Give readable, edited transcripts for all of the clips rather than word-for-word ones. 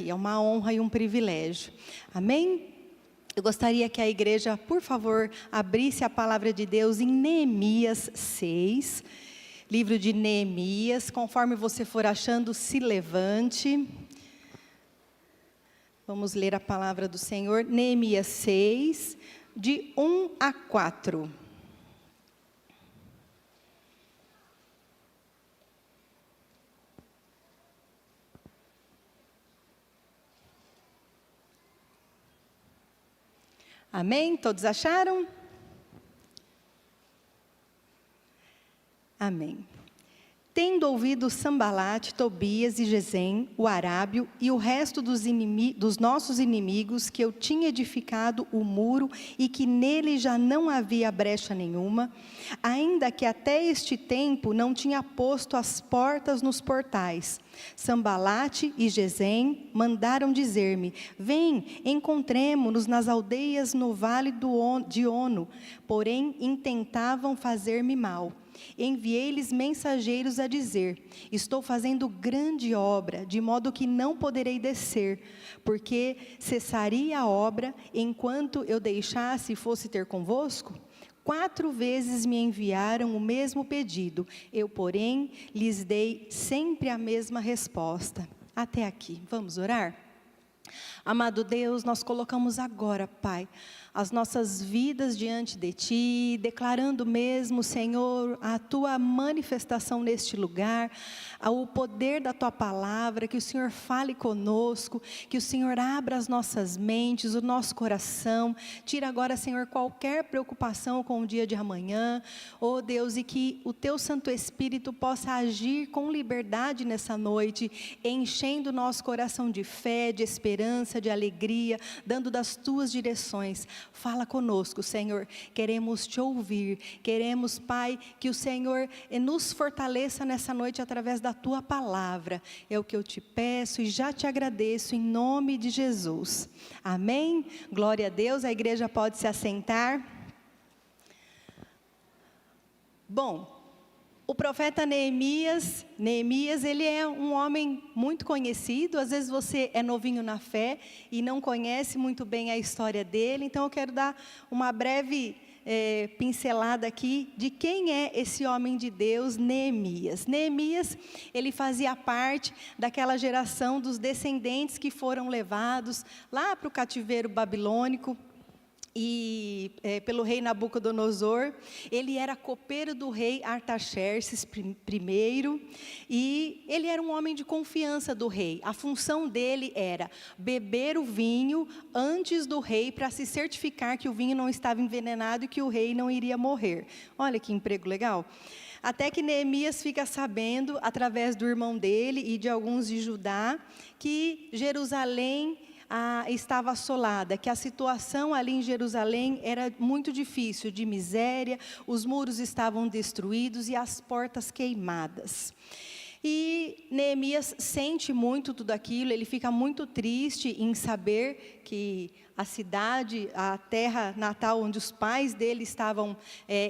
aqui. É uma honra e um privilégio. Amém? Eu gostaria que a igreja, por favor, abrisse a palavra de Deus em Neemias 6. Livro de Neemias. Conforme você for achando, se levante. Vamos ler a palavra do Senhor. Neemias 6, de 1 a 4. Amém? Todos acharam? Amém. Tendo ouvido Sambalate, Tobias e Gesem, o arábio, e o resto dos nossos inimigos, que eu tinha edificado o muro e que nele já não havia brecha nenhuma, ainda que até este tempo não tinha posto as portas nos portais, Sambalate e Gesem mandaram dizer-me: vem, encontremo-nos nas aldeias no vale de Ono, porém intentavam fazer-me mal. Enviei-lhes mensageiros a dizer: estou fazendo grande obra, de modo que não poderei descer, porque cessaria a obra enquanto eu deixasse e fosse ter convosco? 4 vezes me enviaram o mesmo pedido, eu, porém, lhes dei sempre a mesma resposta. Até aqui, vamos orar? Amado Deus, nós colocamos agora, Pai, as nossas vidas diante de Ti, declarando mesmo, Senhor, a Tua manifestação neste lugar, o poder da Tua palavra, que o Senhor fale conosco, que o Senhor abra as nossas mentes, o nosso coração, tira agora, Senhor, qualquer preocupação com o dia de amanhã, oh Deus, e que o Teu Santo Espírito possa agir com liberdade nessa noite, enchendo o nosso coração de fé, de esperança, de alegria, dando das Tuas direções. Fala conosco, Senhor, queremos Te ouvir, queremos, Pai, que o Senhor nos fortaleça nessa noite através da Tua palavra. É o que eu Te peço e já Te agradeço em nome de Jesus. Amém? Glória a Deus, a igreja pode se assentar. Bom, o profeta Neemias, ele é um homem muito conhecido. Às vezes você é novinho na fé e não conhece muito bem a história dele. Então eu quero dar uma breve pincelada aqui de quem é esse homem de Deus, Neemias. Neemias, ele fazia parte daquela geração dos descendentes que foram levados lá para o cativeiro babilônico. Pelo rei Nabucodonosor. Ele era copeiro do rei Artaxerxes I, e ele era um homem de confiança do rei. A função dele era beber o vinho antes do rei, para se certificar que o vinho não estava envenenado e que o rei não iria morrer. Olha que emprego legal. Até que Neemias fica sabendo, através do irmão dele e de alguns de Judá, que Jerusalém estava assolada, que a situação ali em Jerusalém era muito difícil, de miséria, os muros estavam destruídos e as portas queimadas. E Neemias sente muito tudo aquilo, ele fica muito triste em saber que a cidade, a terra natal onde os pais dele estavam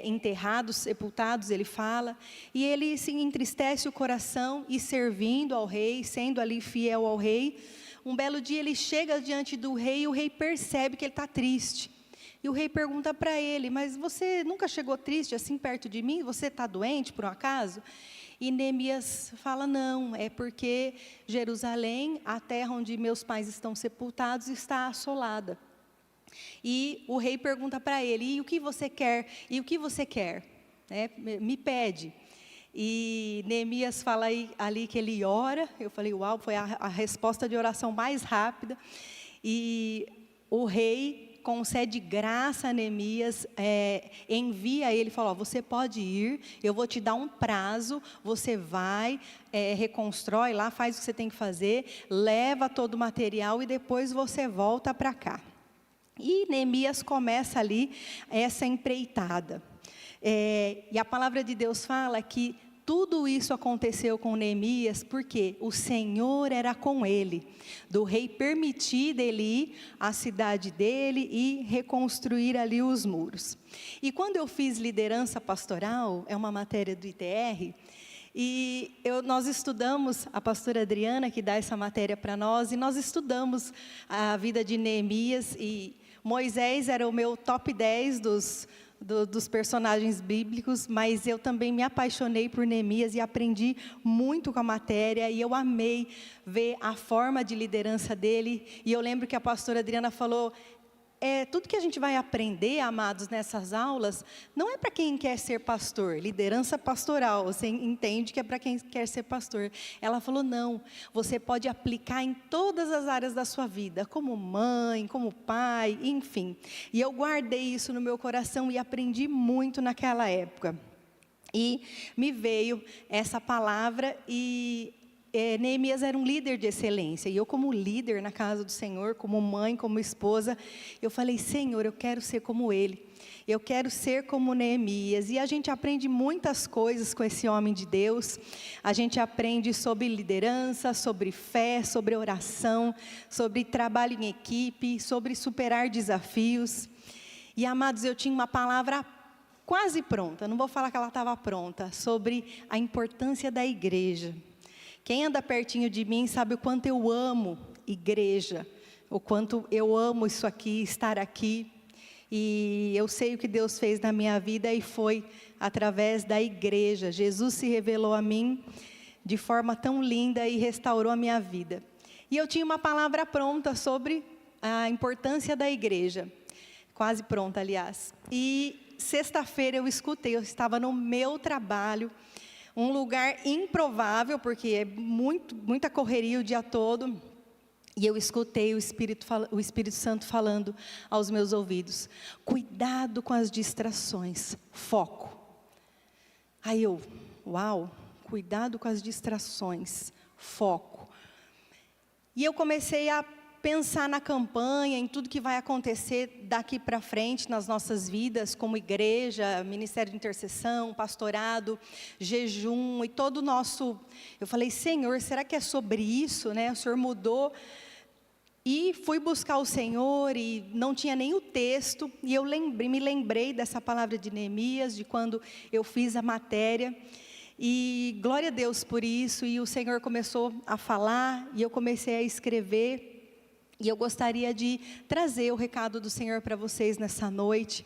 enterrados, sepultados, ele fala, e ele se entristece o coração e servindo ao rei, sendo ali fiel ao rei. Um belo dia ele chega diante do rei e o rei percebe que ele está triste. E o rei pergunta para ele: mas você nunca chegou triste assim perto de mim? Você está doente por um acaso? E Neemias fala: não, é porque Jerusalém, a terra onde meus pais estão sepultados, está assolada. E o rei pergunta para ele: e o que você quer? E o que você quer? Me pede. E Neemias fala ali que ele ora. Eu falei: uau, foi a resposta de oração mais rápida. E o rei concede graça a Neemias, envia ele, fala: você pode ir, eu vou te dar um prazo, você vai, reconstrói lá, faz o que você tem que fazer, leva todo o material e depois você volta para cá. E Neemias começa ali essa empreitada. E a palavra de Deus fala que tudo isso aconteceu com Neemias porque o Senhor era com ele, do rei permitir ele ir à cidade dele e reconstruir ali os muros. E quando eu fiz liderança pastoral, é uma matéria do ITR, Nós estudamos, a pastora Adriana, que dá essa matéria para nós, e nós estudamos a vida de Neemias, e Moisés era o meu top 10 dos personagens bíblicos, mas eu também me apaixonei por Neemias e aprendi muito com a matéria, e eu amei ver a forma de liderança dele. E eu lembro que a pastora Adriana falou, tudo que a gente vai aprender, amados, nessas aulas, não é para quem quer ser pastor, liderança pastoral, você entende que é para quem quer ser pastor. Ela falou, não, você pode aplicar em todas as áreas da sua vida, como mãe, como pai, enfim. E eu guardei isso no meu coração e aprendi muito naquela época. E me veio essa palavra Neemias era um líder de excelência, e eu como líder na casa do Senhor, como mãe, como esposa, eu falei, Senhor, eu quero ser como ele, eu quero ser como Neemias. E a gente aprende muitas coisas com esse homem de Deus. A gente aprende sobre liderança, sobre fé, sobre oração, sobre trabalho em equipe, sobre superar desafios. E amados, eu tinha uma palavra quase pronta, não vou falar que ela estava pronta, sobre a importância da igreja. Quem anda pertinho de mim sabe o quanto eu amo igreja, o quanto eu amo isso aqui, estar aqui. E eu sei o que Deus fez na minha vida e foi através da igreja. Jesus se revelou a mim de forma tão linda e restaurou a minha vida. E eu tinha uma palavra pronta sobre a importância da igreja, quase pronta, aliás. E sexta-feira eu estava no meu trabalho, um lugar improvável, porque é muita correria o dia todo, e eu escutei o Espírito Santo falando aos meus ouvidos, cuidado com as distrações, foco. Aí eu, uau, cuidado com as distrações, foco. E eu comecei a pensar na campanha, em tudo que vai acontecer daqui para frente nas nossas vidas, como igreja, ministério de intercessão, pastorado, jejum e todo o nosso... Eu falei, Senhor, será que é sobre isso, né? O Senhor mudou. E fui buscar o Senhor e não tinha nem o texto, e eu me lembrei dessa palavra de Neemias, de quando eu fiz a matéria, e glória a Deus por isso, e o Senhor começou a falar, e eu comecei a escrever. E eu gostaria de trazer o recado do Senhor para vocês nessa noite,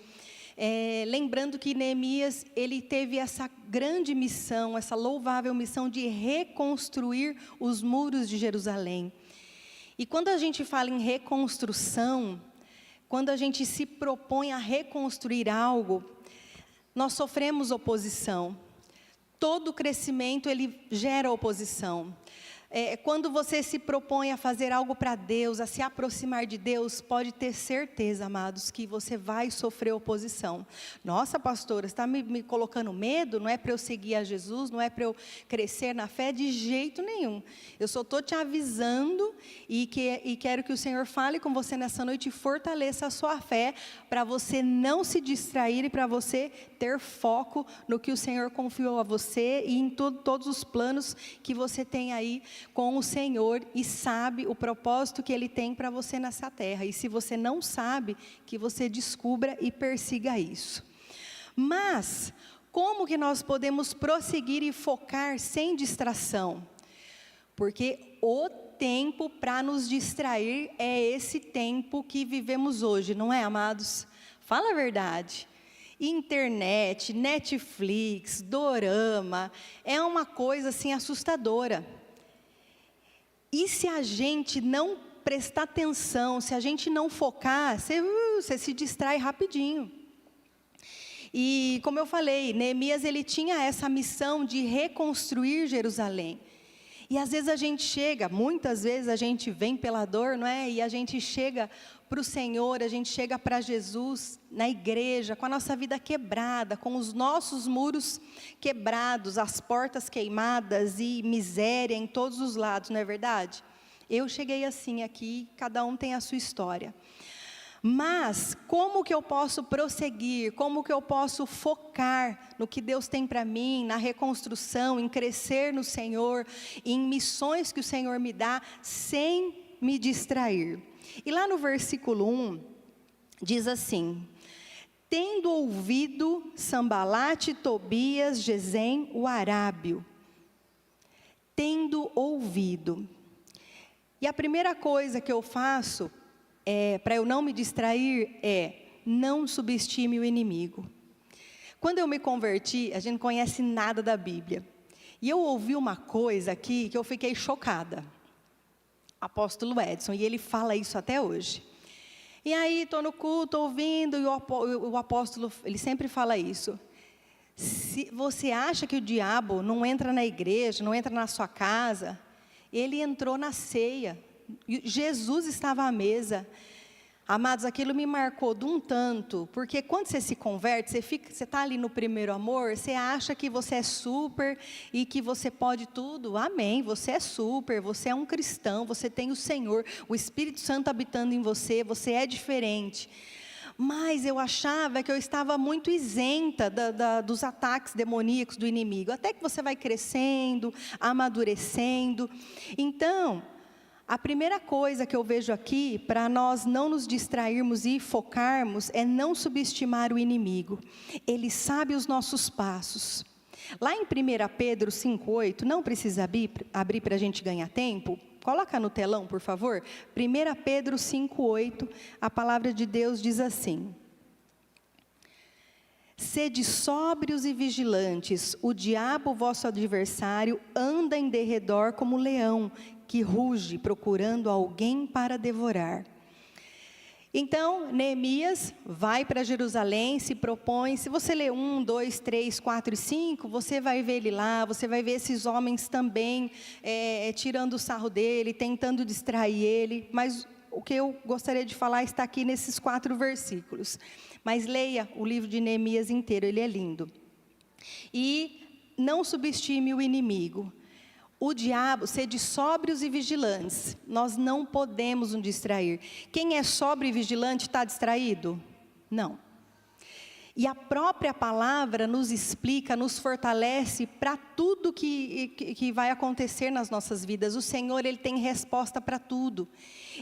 lembrando que Neemias, ele teve essa grande missão, essa louvável missão de reconstruir os muros de Jerusalém. E quando a gente fala em reconstrução, quando a gente se propõe a reconstruir algo, nós sofremos oposição. Todo crescimento, ele gera oposição. Quando você se propõe a fazer algo para Deus, a se aproximar de Deus, pode ter certeza, amados, que você vai sofrer oposição. Nossa, pastora, você está me colocando medo? Não é para eu seguir a Jesus? Não é para eu crescer na fé? De jeito nenhum. Eu só estou te avisando e quero que o Senhor fale com você nessa noite e fortaleça a sua fé, para você não se distrair e para você ter foco no que o Senhor confiou a você e em todos os planos que você tem aí com o Senhor, e sabe o propósito que Ele tem para você nessa terra. E se você não sabe, que você descubra e persiga isso. Mas, como que nós podemos prosseguir e focar sem distração? Porque o tempo para nos distrair é esse tempo que vivemos hoje, não é, amados? Fala a verdade. Internet, Netflix, dorama, é uma coisa assim assustadora. E se a gente não prestar atenção, se a gente não focar, você se distrai rapidinho. E como eu falei, Neemias, ele tinha essa missão de reconstruir Jerusalém. E às vezes a gente chega, muitas vezes a gente vem pela dor, não é? E a gente chega para o Senhor, a gente chega para Jesus na igreja, com a nossa vida quebrada, com os nossos muros quebrados, as portas queimadas e miséria em todos os lados, não é verdade? Eu cheguei assim aqui, cada um tem a sua história. Mas, como que eu posso prosseguir, como que eu posso focar no que Deus tem para mim, na reconstrução, em crescer no Senhor, em missões que o Senhor me dá, sem me distrair? E lá no versículo 1, diz assim: tendo ouvido Sambalate, Tobias, Gesem, o arábio. tendo ouvido. E a primeira coisa que eu faço, para eu não me distrair, não subestime o inimigo. Quando eu me converti, a gente não conhece nada da Bíblia. E eu ouvi uma coisa aqui que eu fiquei chocada. Apóstolo Edson, e ele fala isso até hoje. E aí, estou no culto, ouvindo, e o apóstolo, ele sempre fala isso. Se você acha que o diabo não entra na igreja, não entra na sua casa, ele entrou na ceia. Jesus estava à mesa. Amados, aquilo me marcou de um tanto, porque quando você se converte, você está ali no primeiro amor, você acha que você é super e que você pode tudo. Amém, você é super, você é um cristão, você tem o Senhor, o Espírito Santo habitando em você, você é diferente. Mas eu achava que eu estava muito isenta dos ataques demoníacos do inimigo, até que você vai crescendo, amadurecendo. Então, a primeira coisa que eu vejo aqui, para nós não nos distrairmos e focarmos, é não subestimar o inimigo. Ele sabe os nossos passos. Lá em 1 Pedro 5,8, não precisa abrir para a gente ganhar tempo. Coloca no telão, por favor. 1 Pedro 5,8, a palavra de Deus diz assim: sede sóbrios e vigilantes, o diabo, vosso adversário, anda em derredor como leão, que ruge, procurando alguém para devorar. Então, Neemias vai para Jerusalém, se propõe. Se você ler 1, 2, 3, 4 e 5, você vai ver ele lá, você vai ver esses homens também tirando o sarro dele, tentando distrair ele. Mas o que eu gostaria de falar está aqui nesses 4 versículos. Mas leia o livro de Neemias inteiro, ele é lindo. E não subestime o inimigo. O diabo, sede sóbrios e vigilantes. Nós não podemos nos distrair. Quem é sóbrio e vigilante está distraído? Não. E a própria palavra nos explica, nos fortalece para tudo que vai acontecer nas nossas vidas. O Senhor, Ele tem resposta para tudo.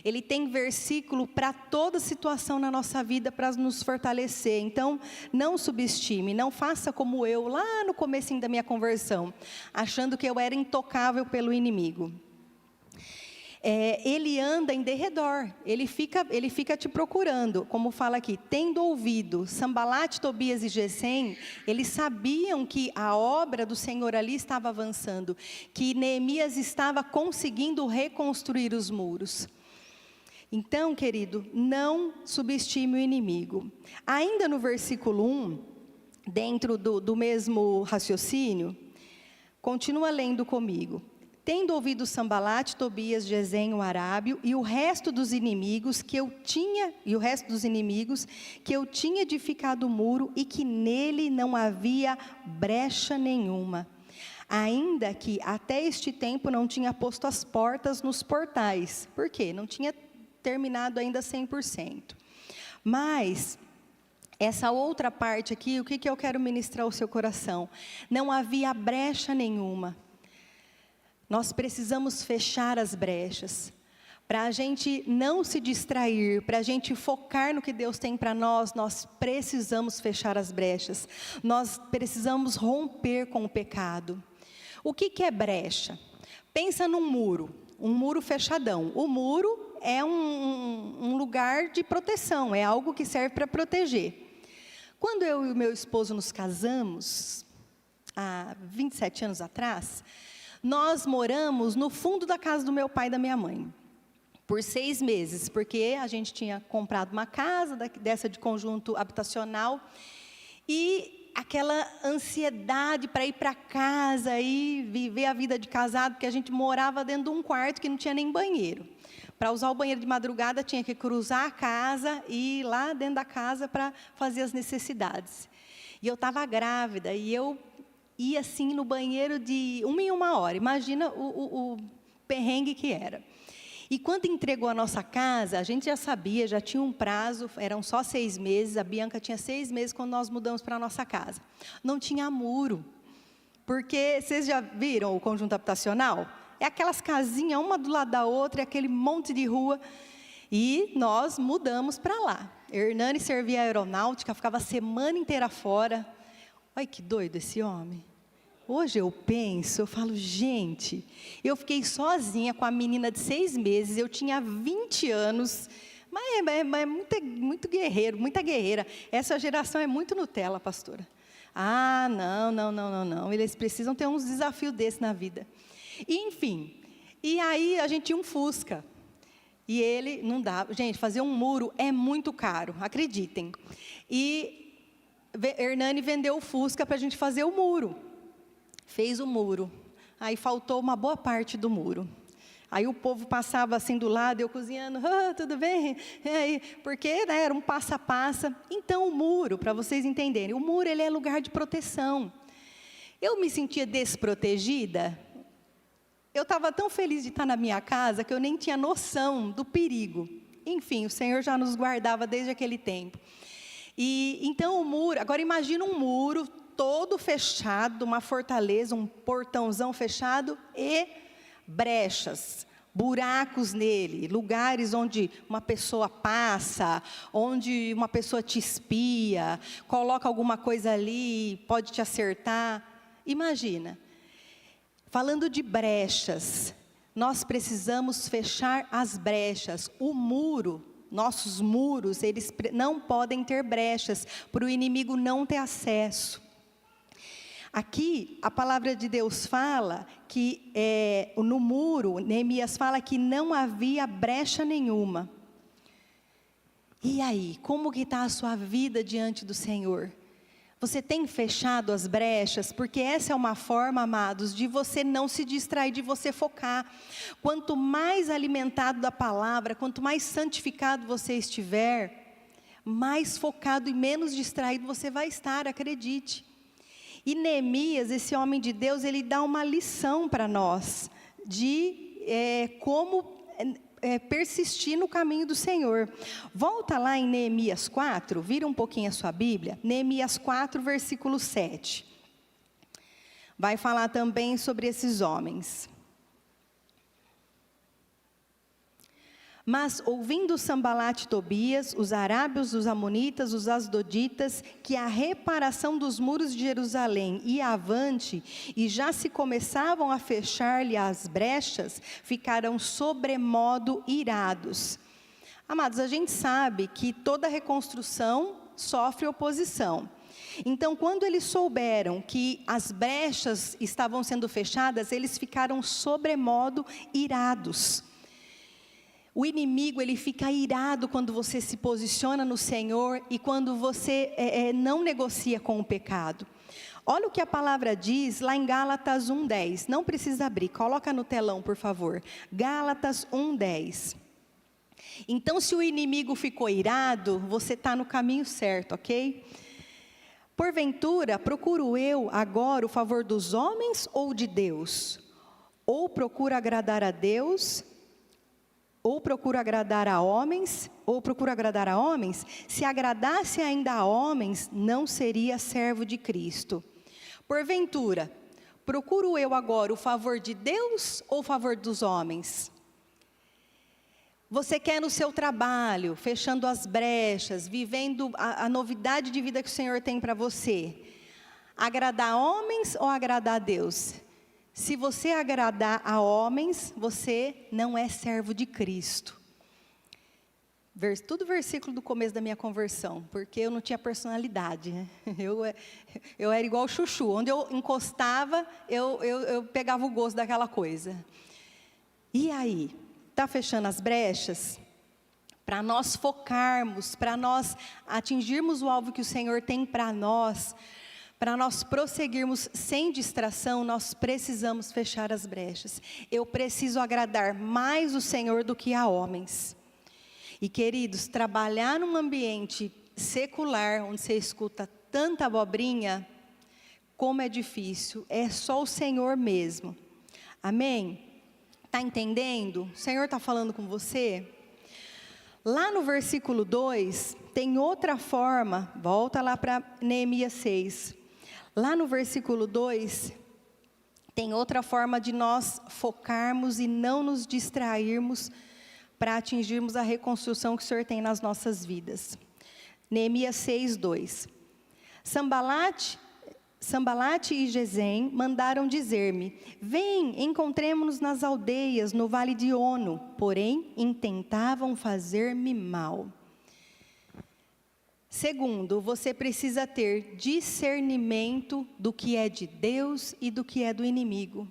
Ele tem versículo para toda situação na nossa vida para nos fortalecer. Então, não subestime, não faça como eu, lá no comecinho da minha conversão, achando que eu era intocável pelo inimigo. Ele anda em derredor, ele fica te procurando, como fala aqui, tendo ouvido. Sambalate, Tobias e Gesem, eles sabiam que a obra do Senhor ali estava avançando, que Neemias estava conseguindo reconstruir os muros. Então, querido, não subestime o inimigo. Ainda no versículo 1, dentro do mesmo raciocínio, continua lendo comigo. Tendo ouvido Sambalate, Tobias, Gesem, o arábio, e o resto dos inimigos que eu tinha edificado o muro, e que nele não havia brecha nenhuma, ainda que até este tempo não tinha posto as portas nos portais. Por quê? Não tinha terminado ainda 100%. Mas essa outra parte aqui, o que eu quero ministrar ao seu coração? Não havia brecha nenhuma. Nós precisamos fechar as brechas, para a gente não se distrair, para a gente focar no que Deus tem para nós. Nós precisamos fechar as brechas, nós precisamos romper com o pecado. O que é brecha? Pensa num um muro fechadão. O muro é um lugar de proteção, é algo que serve para proteger. Quando eu e o meu esposo nos casamos, há 27 anos atrás, nós moramos no fundo da casa do meu pai e da minha mãe, por 6 meses, porque a gente tinha comprado uma casa dessa de conjunto habitacional, e aquela ansiedade para ir para casa e viver a vida de casado, porque a gente morava dentro de um quarto que não tinha nem banheiro. Para usar o banheiro de madrugada, tinha que cruzar a casa e ir lá dentro da casa para fazer as necessidades. E eu estava grávida, e eu ia assim no banheiro de 1 em 1 hora. Imagina o perrengue que era. E quando entregou a nossa casa, a gente já sabia, já tinha um prazo, eram só 6 meses, a Bianca tinha 6 meses quando nós mudamos para a nossa casa. Não tinha muro, porque vocês já viram o conjunto habitacional? É aquelas casinhas, uma do lado da outra, é aquele monte de rua. E nós mudamos para lá. Hernani servia a aeronáutica, ficava a semana inteira fora. Olha que doido esse homem. Hoje eu penso, eu falo, gente, eu fiquei sozinha com a menina de 6 meses, eu tinha 20 anos, mas muito guerreiro, muita guerreira. Essa geração é muito Nutella, pastora. Ah, não, eles precisam ter uns desafios desses na vida. Enfim, e aí a gente tinha um Fusca, e ele não dá, gente, fazer um muro é muito caro, acreditem. E Hernani vendeu o Fusca para a gente fazer o muro. Fez o muro, aí faltou uma boa parte do muro. Aí o povo passava assim do lado, eu cozinhando, tudo bem? Porque né, era um passo a passo. Então o muro, para vocês entenderem, o muro ele é lugar de proteção. Eu me sentia desprotegida. Eu estava tão feliz de estar na minha casa que eu nem tinha noção do perigo. Enfim, o Senhor já nos guardava desde aquele tempo. E então o muro, agora imagina um muro todo fechado, uma fortaleza, um portãozão fechado e brechas, buracos nele, lugares onde uma pessoa passa, onde uma pessoa te espia, coloca alguma coisa ali, pode te acertar. Imagina, falando de brechas, nós precisamos fechar as brechas. O muro, nossos muros, eles não podem ter brechas, para o inimigo não ter acesso. Aqui, a palavra de Deus fala que no muro, Neemias fala que não havia brecha nenhuma. E aí, como que está a sua vida diante do Senhor? Você tem fechado as brechas? Porque essa é uma forma, amados, de você não se distrair, de você focar. Quanto mais alimentado da palavra, quanto mais santificado você estiver, mais focado e menos distraído você vai estar, acredite. E Neemias, esse homem de Deus, ele dá uma lição para nós, de como persistir no caminho do Senhor. Volta lá em Neemias 4, vira um pouquinho a sua Bíblia, Neemias 4, versículo 7. Vai falar também sobre esses homens. Mas ouvindo Sambalate e Tobias, os arábios, os amonitas, os asdoditas, que a reparação dos muros de Jerusalém ia avante, e já se começavam a fechar-lhe as brechas, ficaram sobremodo irados. Amados, a gente sabe que toda reconstrução sofre oposição. Então, quando eles souberam que as brechas estavam sendo fechadas, eles ficaram sobremodo irados. O inimigo, ele fica irado quando você se posiciona no Senhor e quando você não negocia com o pecado. Olha o que a palavra diz lá em Gálatas 1:10. Não precisa abrir, coloca no telão, por favor. Gálatas 1:10. Então, se o inimigo ficou irado, você está no caminho certo, ok? Porventura, procuro eu agora o favor dos homens ou de Deus? Ou procuro agradar a Deus? Ou procuro agradar a homens, se agradasse ainda a homens, não seria servo de Cristo. Porventura, procuro eu agora o favor de Deus ou o favor dos homens? Você quer no seu trabalho, fechando as brechas, vivendo a novidade de vida que o Senhor tem para você, agradar a homens ou agradar a Deus? Se você agradar a homens, você não é servo de Cristo. Tudo versículo do começo da minha conversão, porque eu não tinha personalidade, né? Eu era igual o Chuchu, onde eu encostava, eu pegava o gosto daquela coisa. E aí, está fechando as brechas? Para nós focarmos, para nós atingirmos o alvo que o Senhor tem para nós prosseguirmos sem distração, nós precisamos fechar as brechas. Eu preciso agradar mais o Senhor do que a homens. E queridos, trabalhar num ambiente secular, onde você escuta tanta abobrinha, como é difícil, é só o Senhor mesmo. Amém? Está entendendo? O Senhor está falando com você? Lá no versículo 2, tem outra forma, volta lá para Neemias 6. Lá no versículo 2, tem outra forma de nós focarmos e não nos distrairmos para atingirmos a reconstrução que o Senhor tem nas nossas vidas. Neemias 6:2. Sambalate Sambalate e Gesem mandaram dizer-me: vem, encontremo-nos nas aldeias, no vale de Ono. Porém, intentavam fazer-me mal. Segundo, você precisa ter discernimento do que é de Deus e do que é do inimigo.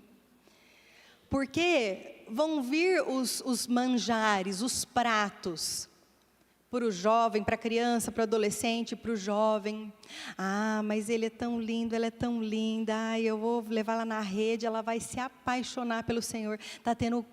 Porque vão vir os manjares, os pratos, para o jovem, para a criança, para o adolescente, para o jovem. Ah, mas ele é tão lindo, ela é tão linda. Ah, eu vou levar ela na rede, ela vai se apaixonar pelo Senhor. Está tendo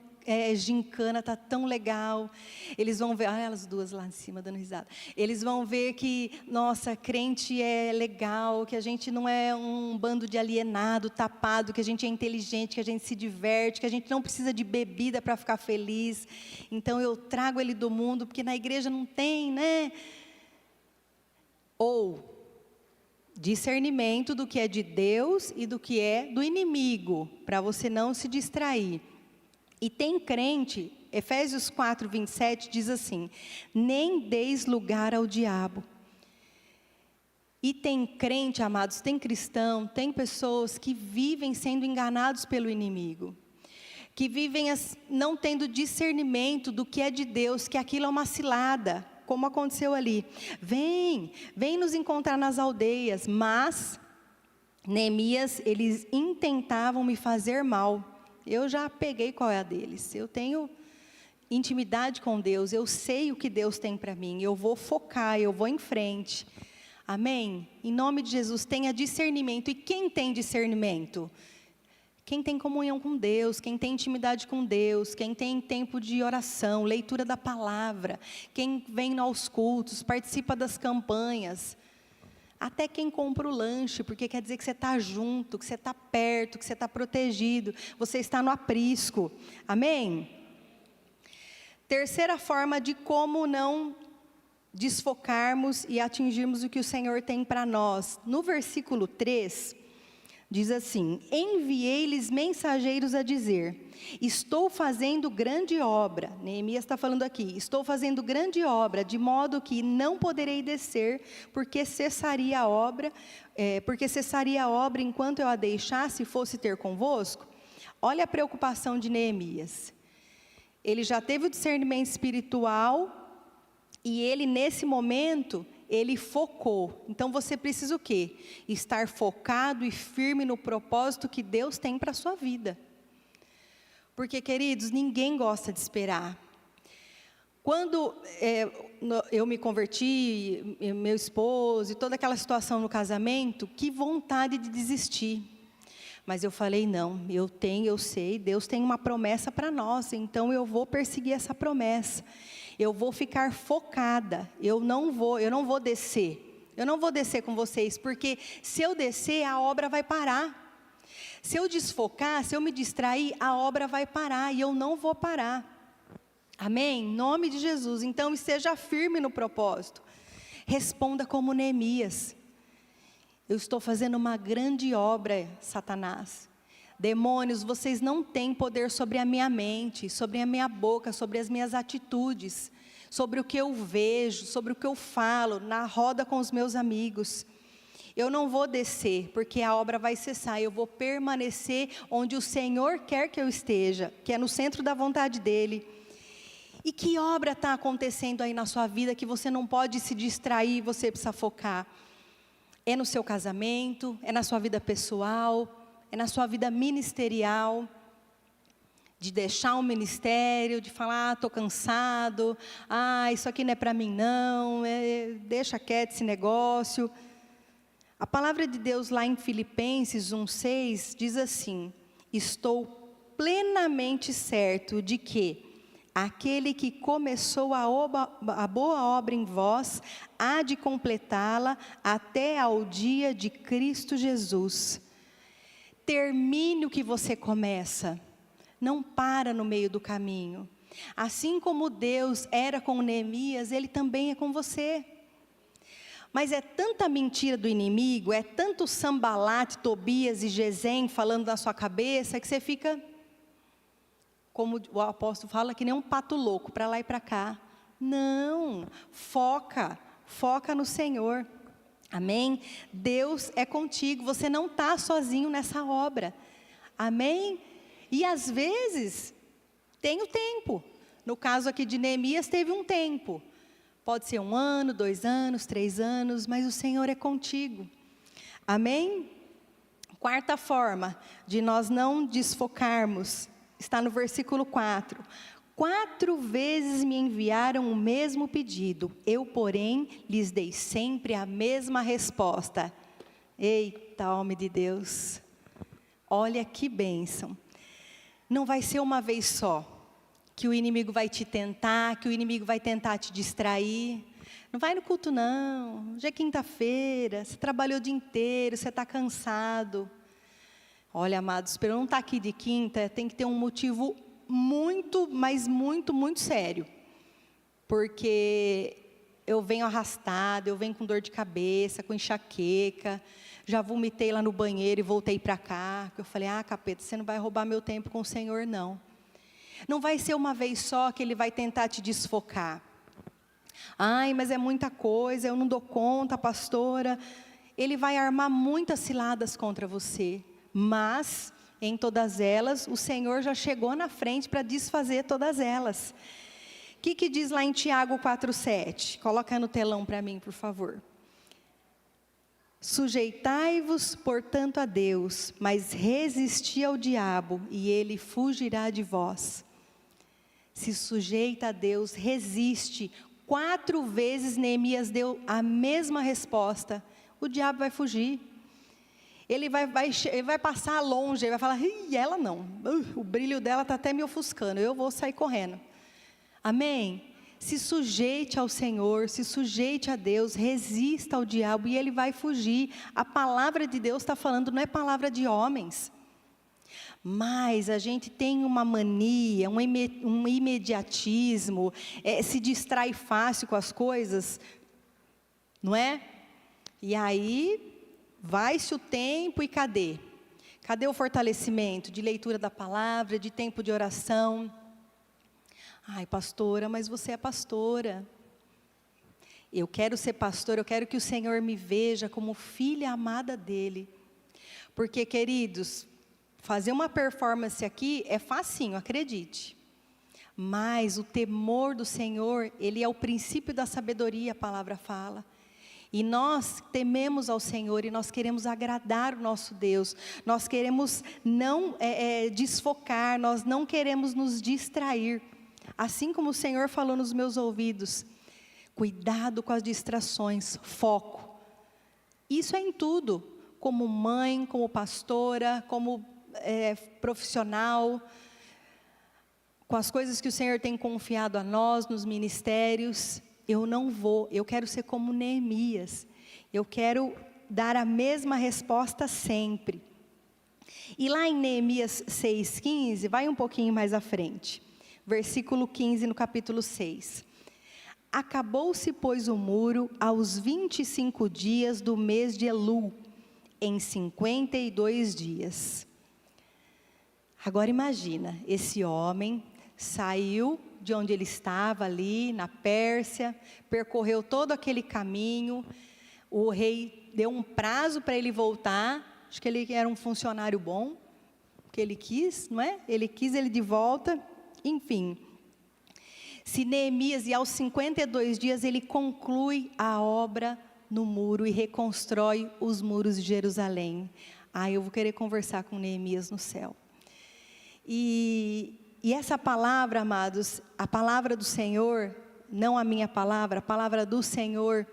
gincana, está tão legal. Eles vão ver, elas duas lá em cima dando risada. Eles vão ver que, nossa, crente é legal, que a gente não é um bando de alienado, tapado, que a gente é inteligente, que a gente se diverte, que a gente não precisa de bebida para ficar feliz. Então eu trago ele do mundo, porque na igreja não tem, né? Ou discernimento do que é de Deus e do que é do inimigo, para você não se distrair. E tem crente, Efésios 4, 27 diz assim: nem deis lugar ao diabo. E tem crente, amados, tem cristão, tem pessoas que vivem sendo enganados pelo inimigo, que vivem não tendo discernimento do que é de Deus, que aquilo é uma cilada, como aconteceu ali. Vem nos encontrar nas aldeias, mas Neemias, eles intentavam me fazer mal. Eu já peguei qual é a deles. Eu tenho intimidade com Deus. Eu sei o que Deus tem para mim. Eu vou focar, eu vou em frente. Amém? Em nome de Jesus, tenha discernimento. E quem tem discernimento? Quem tem comunhão com Deus, quem tem intimidade com Deus, quem tem tempo de oração, leitura da palavra, quem vem aos cultos, participa das campanhas. Até quem compra o lanche, porque quer dizer que você está junto, que você está perto, que você está protegido, você está no aprisco. Amém? Terceira forma de como não desfocarmos e atingirmos o que o Senhor tem para nós. No versículo 3, diz assim: enviei-lhes mensageiros a dizer: estou fazendo grande obra. Neemias está falando aqui: estou fazendo grande obra, de modo que não poderei descer, porque cessaria a obra enquanto eu a deixasse e fosse ter convosco. Olha a preocupação de Neemias. Ele já teve o discernimento espiritual, e ele nesse momento, ele focou. Então você precisa o quê? Estar focado e firme no propósito que Deus tem para a sua vida. Porque, queridos, ninguém gosta de esperar. Quando eu me converti, meu esposo, e toda aquela situação no casamento, que vontade de desistir. Mas eu falei, não, eu sei, Deus tem uma promessa para nós, então eu vou perseguir essa promessa. Eu vou ficar focada, eu não vou descer. Eu não vou descer com vocês, porque se eu descer, a obra vai parar. Se eu desfocar, se eu me distrair, a obra vai parar e eu não vou parar. Amém? Em nome de Jesus. Então, esteja firme no propósito. Responda como Neemias: eu estou fazendo uma grande obra, Satanás. Demônios, vocês não têm poder sobre a minha mente, sobre a minha boca, sobre as minhas atitudes, sobre o que eu vejo, sobre o que eu falo, na roda com os meus amigos. Eu não vou descer, porque a obra vai cessar. Eu vou permanecer onde o Senhor quer que eu esteja, que é no centro da vontade dEle. E que obra está acontecendo aí na sua vida que você não pode se distrair, você precisa focar? É no seu casamento, é na sua vida pessoal, é na sua vida ministerial, de deixar o ministério, de falar, estou cansado, isso aqui não é para mim não, deixa quieto esse negócio. A palavra de Deus lá em Filipenses 1,6 diz assim: estou plenamente certo de que aquele que começou a boa obra em vós, há de completá-la até ao dia de Cristo Jesus. Termine o que você começa, não para no meio do caminho. Assim como Deus era com Neemias, Ele também é com você. Mas é tanta mentira do inimigo, é tanto Sambalate, Tobias e Gesem falando na sua cabeça, que você fica, como o apóstolo fala, que nem um pato louco, para lá e para cá. Não, foca no Senhor. Amém? Deus é contigo, você não está sozinho nessa obra. Amém? E às vezes, tem o tempo. No caso aqui de Neemias, teve um tempo. Pode ser 1 ano, 2 anos, 3 anos, mas o Senhor é contigo. Amém? Quarta forma de nós não desfocarmos, está no versículo 4. 4 vezes me enviaram o mesmo pedido, eu, porém, lhes dei sempre a mesma resposta. Eita, homem de Deus, olha que bênção. Não vai ser uma vez só, que o inimigo vai te tentar, que o inimigo vai tentar te distrair. Não vai no culto não, hoje é quinta-feira, você trabalhou o dia inteiro, você está cansado. Olha, amados, para eu não estar aqui de quinta, tem que ter um motivo muito, mas muito, muito sério. Porque eu venho arrastada, eu venho com dor de cabeça, com enxaqueca, já vomitei lá no banheiro e voltei para cá. Eu falei, capeta, você não vai roubar meu tempo com o Senhor, não. Não vai ser uma vez só que Ele vai tentar te desfocar. Ai, mas é muita coisa, eu não dou conta, pastora. Ele vai armar muitas ciladas contra você, mas em todas elas, o Senhor já chegou na frente para desfazer todas elas. O que diz lá em Tiago 4,7? Coloca no telão para mim, por favor. Sujeitai-vos, portanto, a Deus, mas resisti ao diabo, e ele fugirá de vós. Se sujeita a Deus, resiste. 4 vezes Neemias deu a mesma resposta. O diabo vai fugir. Ele vai passar longe, ele vai falar, ela não, o brilho dela está até me ofuscando, eu vou sair correndo. Amém? Se sujeite ao Senhor, se sujeite a Deus, resista ao diabo e ele vai fugir. A palavra de Deus está falando, não é palavra de homens. Mas a gente tem uma mania, um imediatismo, se distrai fácil com as coisas, não é? E aí vai-se o tempo e cadê? Cadê o fortalecimento de leitura da palavra, de tempo de oração? Ai, pastora, mas você é pastora. Eu quero ser pastora, eu quero que o Senhor me veja como filha amada dEle. Porque, queridos, fazer uma performance aqui é facinho, acredite. Mas o temor do Senhor, Ele é o princípio da sabedoria, a palavra fala. E nós tememos ao Senhor e nós queremos agradar o nosso Deus. Nós queremos não desfocar, nós não queremos nos distrair. Assim como o Senhor falou nos meus ouvidos, cuidado com as distrações, foco. Isso é em tudo, como mãe, como pastora, como profissional, com as coisas que o Senhor tem confiado a nós, nos ministérios. Eu quero ser como Neemias, eu quero dar a mesma resposta sempre. E lá em Neemias 6,15, vai um pouquinho mais à frente, versículo 15 no capítulo 6. Acabou-se, pois, o muro aos 25 dias do mês de Elul, em 52 dias. Agora imagina, esse homem saiu de onde ele estava ali, na Pérsia, percorreu todo aquele caminho, o rei deu um prazo para ele voltar, acho que ele era um funcionário bom, que ele quis, não é? Ele quis ele de volta, enfim. Se Neemias, e aos 52 dias, ele conclui a obra no muro e reconstrói os muros de Jerusalém. Eu vou querer conversar com Neemias no céu. E essa palavra, amados, a palavra do Senhor, não a minha palavra, a palavra do Senhor,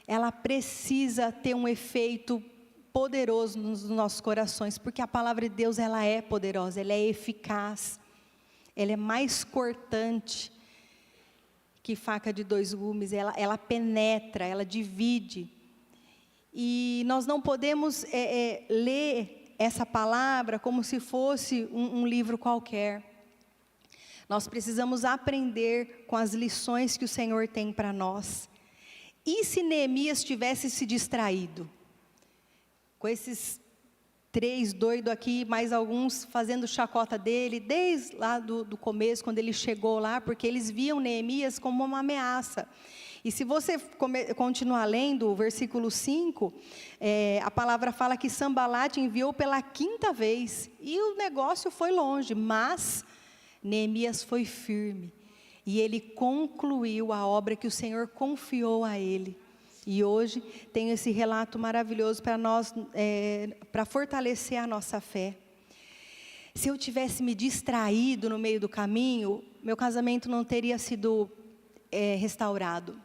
ela precisa ter um efeito poderoso nos nossos corações, porque a palavra de Deus, ela é poderosa, ela é eficaz, ela é mais cortante que faca de 2 gumes, ela penetra, ela divide. E nós não podemos ler essa palavra como se fosse um livro qualquer. Nós precisamos aprender com as lições que o Senhor tem para nós. E se Neemias tivesse se distraído com esses três doidos aqui, mais alguns fazendo chacota dele, desde lá do começo, quando ele chegou lá, porque eles viam Neemias como uma ameaça. E se você continuar lendo o versículo 5, a palavra fala que Sanbalate enviou pela 5ª vez, e o negócio foi longe, mas Neemias foi firme, e ele concluiu a obra que o Senhor confiou a ele. E hoje tem esse relato maravilhoso para nós, para fortalecer a nossa fé. Se eu tivesse me distraído no meio do caminho, meu casamento não teria sido restaurado.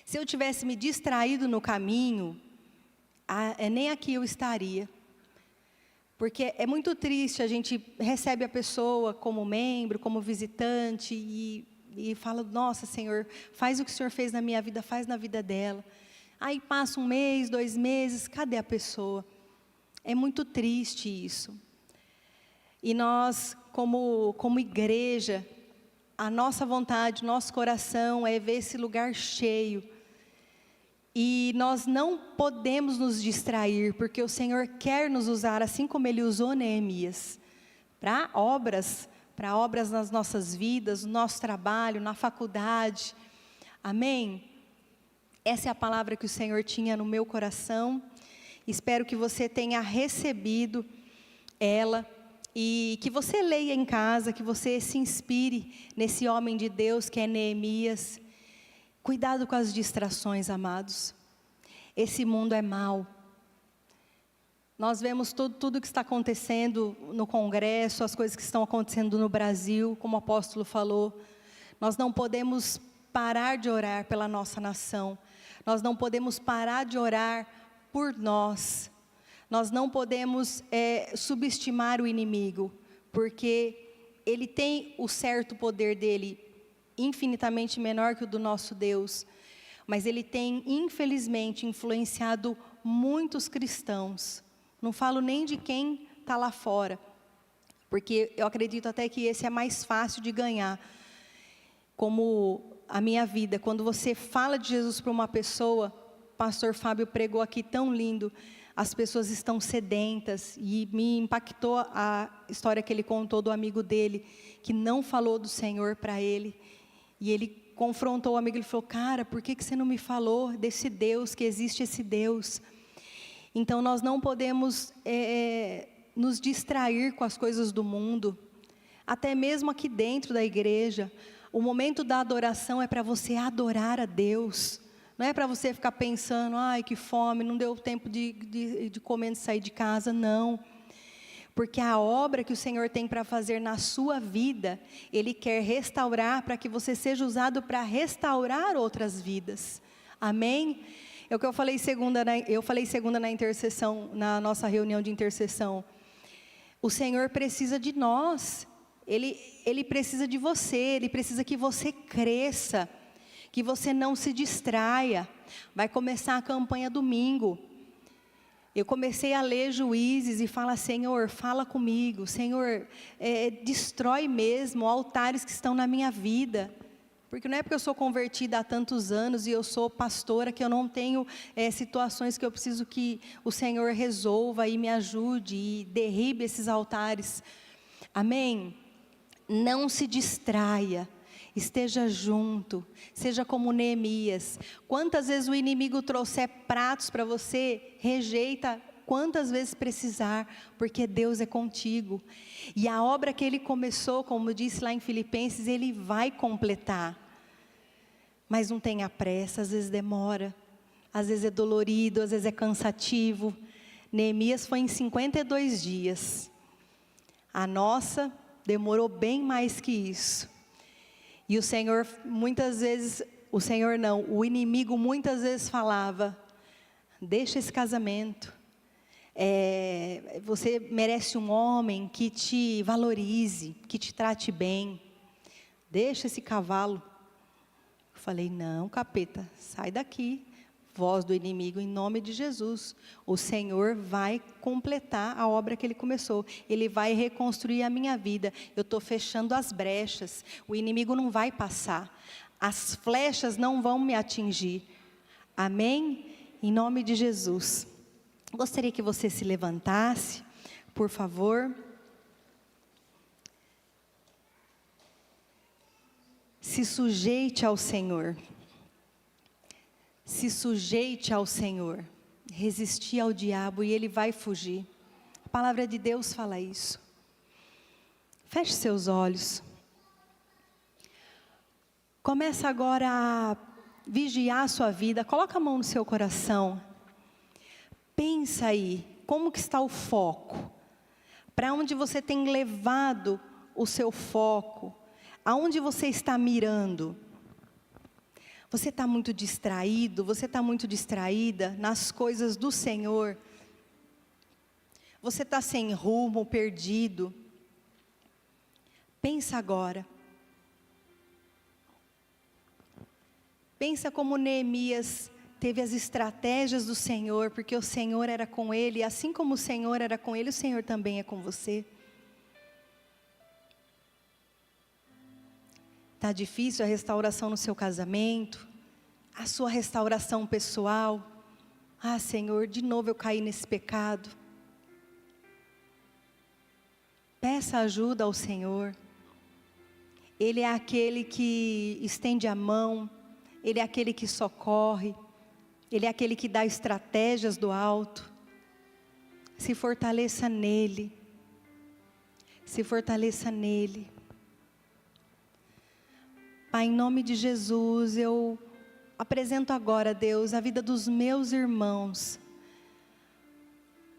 Se eu tivesse me distraído no caminho, nem aqui eu estaria. Porque é muito triste, a gente recebe a pessoa como membro, como visitante, e fala, nossa Senhor, faz o que o Senhor fez na minha vida, faz na vida dela. Aí passa 1 mês, 2 meses, cadê a pessoa? É muito triste isso. E nós, como igreja, a nossa vontade, nosso coração é ver esse lugar cheio. E nós não podemos nos distrair, porque o Senhor quer nos usar, assim como Ele usou Neemias, para obras nas nossas vidas, no nosso trabalho, na faculdade. Amém? Essa é a palavra que o Senhor tinha no meu coração. Espero que você tenha recebido ela e que você leia em casa, que você se inspire nesse homem de Deus que é Neemias. Cuidado com as distrações, amados. Esse mundo é mau. Nós vemos tudo que está acontecendo no Congresso, as coisas que estão acontecendo no Brasil, como o apóstolo falou. Nós não podemos parar de orar pela nossa nação. Nós não podemos parar de orar por nós. Nós não podemos subestimar o inimigo, porque ele tem o certo poder dele, infinitamente menor que o do nosso Deus, mas ele tem, infelizmente, influenciado muitos cristãos. Não falo nem de quem está lá fora, porque eu acredito até que esse é mais fácil de ganhar. Como a minha vida, quando você fala de Jesus para uma pessoa, o pastor Fábio pregou aqui tão lindo, as pessoas estão sedentas, e me impactou a história que ele contou do amigo dele, que não falou do Senhor para ele, e ele confrontou o amigo, ele falou, cara, por que você não me falou desse Deus, que existe esse Deus? Então nós não podemos nos distrair com as coisas do mundo, até mesmo aqui dentro da igreja. O momento da adoração é para você adorar a Deus, não é para você ficar pensando, ai que fome, não deu tempo de comer antes de sair de casa, não. Porque a obra que o Senhor tem para fazer na sua vida, Ele quer restaurar para que você seja usado para restaurar outras vidas. Amém? É o que eu falei segunda na intercessão, na nossa reunião de intercessão. O Senhor precisa de nós, Ele precisa de você, Ele precisa que você cresça, que você não se distraia. Vai começar a campanha domingo. Eu comecei a ler Juízes e falar, Senhor, fala comigo, Senhor, destrói mesmo altares que estão na minha vida. Porque não é porque eu sou convertida há tantos anos e eu sou pastora que eu não tenho situações que eu preciso que o Senhor resolva e me ajude e derribe esses altares. Amém? Não se distraia. Esteja junto, seja como Neemias. Quantas vezes o inimigo trouxer pratos para você, rejeita quantas vezes precisar, porque Deus é contigo. E a obra que Ele começou, como disse lá em Filipenses, Ele vai completar. Mas não tenha pressa, às vezes demora, às vezes é dolorido, às vezes é cansativo. Neemias foi em 52 dias. A nossa demorou bem mais que isso. E o Senhor, muitas vezes, o inimigo muitas vezes falava, deixa esse casamento, você merece um homem que te valorize, que te trate bem, deixa esse cavalo. Eu falei, não, capeta, sai daqui, voz do inimigo, em nome de Jesus. O Senhor vai completar a obra que Ele começou. Ele vai reconstruir a minha vida. Eu estou fechando as brechas. O inimigo não vai passar. As flechas não vão me atingir. Amém? Em nome de Jesus. Gostaria que você se levantasse, por favor. Se sujeite ao Senhor. Se sujeite ao Senhor. Resistir ao diabo e ele vai fugir. A palavra de Deus fala isso. Feche seus olhos. Começa agora a vigiar a sua vida. Coloca a mão no seu coração. Pensa aí, como que está o foco? Para onde você tem levado o seu foco? Aonde você está mirando? Você está muito distraído? Você está muito distraída nas coisas do Senhor? Você está sem rumo, perdido? Pensa agora. Pensa como Neemias teve as estratégias do Senhor, porque o Senhor era com ele, e assim como o Senhor era com ele, o Senhor também é com você. Está difícil a restauração no seu casamento, a sua restauração pessoal. Ah, Senhor, de novo eu caí nesse pecado. Peça ajuda ao Senhor. Ele é aquele que estende a mão, Ele é aquele que socorre, Ele é aquele que dá estratégias do alto. Se fortaleça nele. Se fortaleça nele. Pai, em nome de Jesus, eu apresento agora, Deus, a vida dos meus irmãos.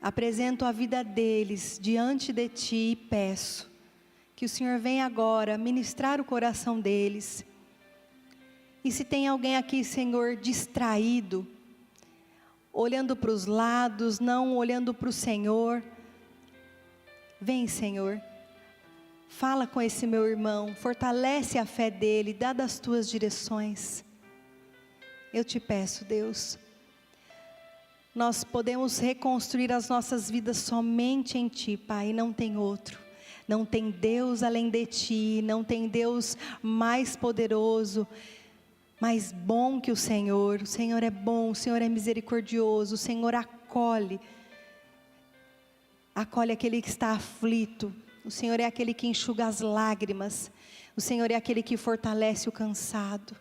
Apresento a vida deles diante de Ti e peço que o Senhor venha agora ministrar o coração deles. E se tem alguém aqui, Senhor, distraído, olhando para os lados, não olhando para o Senhor, vem, Senhor, fala com esse meu irmão, fortalece a fé dele, dá das Tuas direções. Eu te peço, Deus, nós podemos reconstruir as nossas vidas somente em Ti, Pai, não tem outro. Não tem Deus além de Ti, não tem Deus mais poderoso, mais bom que o Senhor. O Senhor é bom, o Senhor é misericordioso, o Senhor acolhe aquele que está aflito. O Senhor é aquele que enxuga as lágrimas, o Senhor é aquele que fortalece o cansado.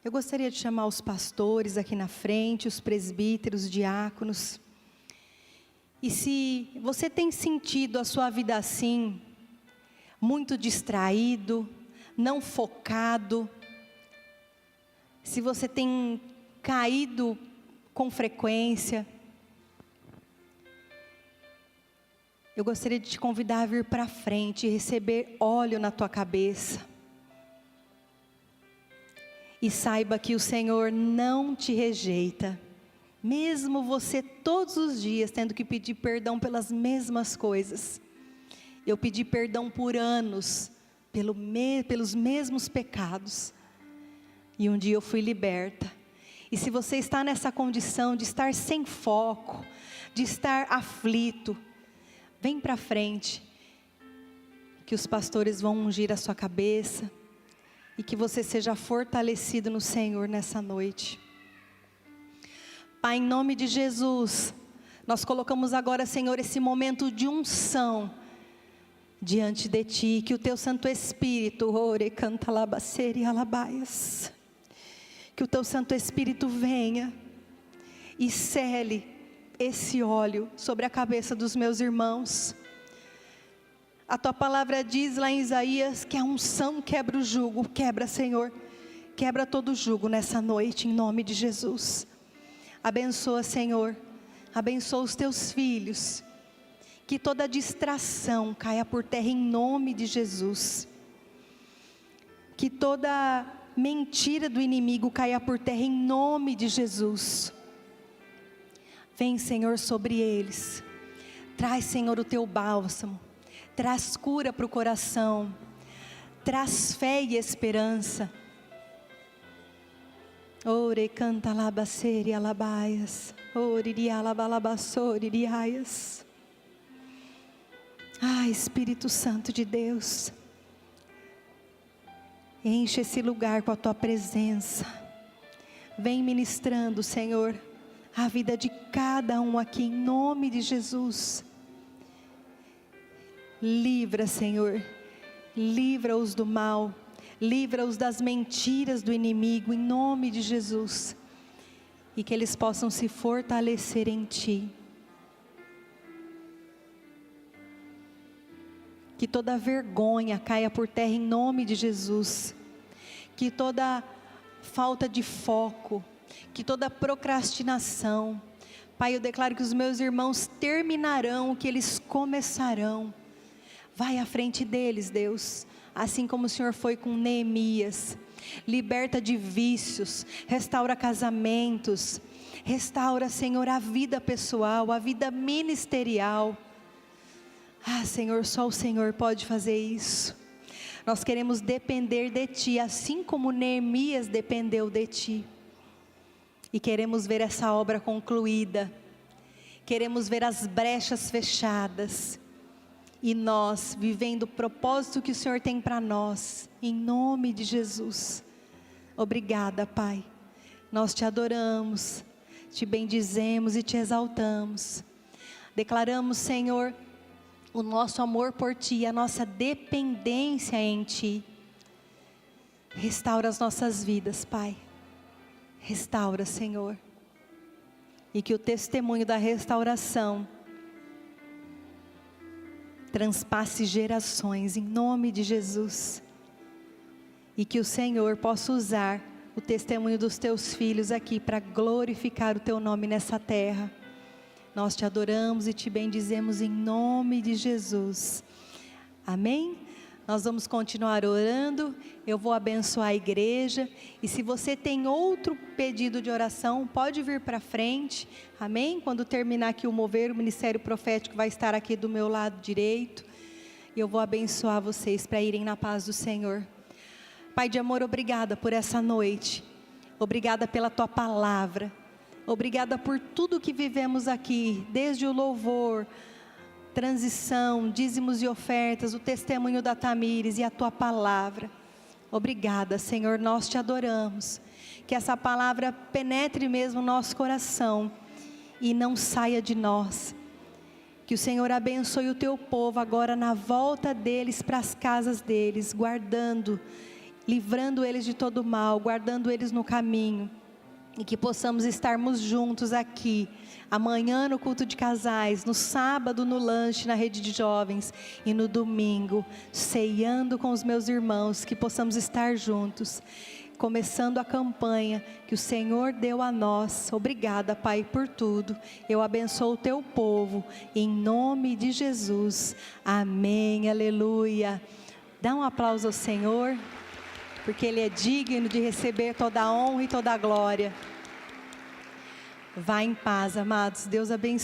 Eu gostaria de chamar os pastores aqui na frente, os presbíteros, os diáconos. E se você tem sentido a sua vida assim, muito distraído, não focado, se você tem caído com frequência, eu gostaria de te convidar a vir para frente e receber óleo na tua cabeça. E saiba que o Senhor não te rejeita. Mesmo você todos os dias tendo que pedir perdão pelas mesmas coisas. Eu pedi perdão por anos, pelos mesmos pecados. E um dia eu fui liberta. E se você está nessa condição de estar sem foco, de estar aflito, vem para frente, que os pastores vão ungir a sua cabeça, e que você seja fortalecido no Senhor nessa noite. Pai, em nome de Jesus, nós colocamos agora, Senhor, esse momento de unção diante de Ti, que o Teu Santo Espírito, ore, canta, labacere, alabaias, que o Teu Santo Espírito venha e cele esse óleo sobre a cabeça dos meus irmãos. A Tua palavra diz lá em Isaías que a unção quebra o jugo. Quebra, Senhor, quebra todo o jugo nessa noite, em nome de Jesus. Abençoa, Senhor, abençoa os Teus filhos, que toda distração caia por terra em nome de Jesus, que toda mentira do inimigo caia por terra em nome de Jesus. Vem, Senhor, sobre eles, traz, Senhor, o Teu bálsamo, traz cura para o coração, traz fé e esperança. Ore, canta, labacere, alabaias, ore, alabalabassore, iriaias. Ah, Espírito Santo de Deus, enche esse lugar com a Tua presença. Vem ministrando, Senhor, a vida de cada um aqui, em nome de Jesus. Livra, Senhor, livra-os do mal, livra-os das mentiras do inimigo, em nome de Jesus. E que eles possam se fortalecer em Ti. Que toda vergonha caia por terra em nome de Jesus. Que toda falta de foco, que toda procrastinação, Pai, eu declaro que os meus irmãos terminarão o que eles começarão. Vai à frente deles, Deus, assim como o Senhor foi com Neemias. Liberta de vícios, restaura casamentos, restaura, Senhor, a vida pessoal, a vida ministerial. Senhor, só o Senhor pode fazer isso. Nós queremos depender de Ti, assim como Neemias dependeu de Ti. E queremos ver essa obra concluída. Queremos ver as brechas fechadas. E nós vivendo o propósito que o Senhor tem para nós. Em nome de Jesus. Obrigada, Pai. Nós Te adoramos, Te bendizemos e Te exaltamos. Declaramos, Senhor, o nosso amor por Ti, a nossa dependência em Ti. Restaura as nossas vidas, Pai. Restaura, Senhor. E que o testemunho da restauração transpasse gerações, em nome de Jesus. E que o Senhor possa usar o testemunho dos Teus filhos aqui para glorificar o Teu nome nessa terra. Nós Te adoramos e Te bendizemos em nome de Jesus. Amém? Nós vamos continuar orando. Eu vou abençoar a igreja. E se você tem outro pedido de oração, pode vir para frente. Amém? Quando terminar aqui o mover, o ministério profético vai estar aqui do meu lado direito. E eu vou abençoar vocês para irem na paz do Senhor. Pai de amor, obrigada por essa noite. Obrigada pela Tua palavra. Obrigada por tudo que vivemos aqui, desde o louvor, transição, dízimos e ofertas, o testemunho da Tamires e a Tua palavra. Obrigada, Senhor, nós Te adoramos. Que essa palavra penetre mesmo no nosso coração e não saia de nós. Que o Senhor abençoe o Teu povo agora na volta deles para as casas deles, guardando, livrando eles de todo mal, guardando eles no caminho. E que possamos estarmos juntos aqui, amanhã no culto de casais, no sábado no lanche na rede de jovens e no domingo, ceando com os meus irmãos, que possamos estar juntos, começando a campanha que o Senhor deu a nós. Obrigada, Pai, por tudo. Eu abençoo o Teu povo, em nome de Jesus. Amém, aleluia. Dá um aplauso ao Senhor, porque Ele é digno de receber toda a honra e toda a glória. Vá em paz, amados. Deus abençoe.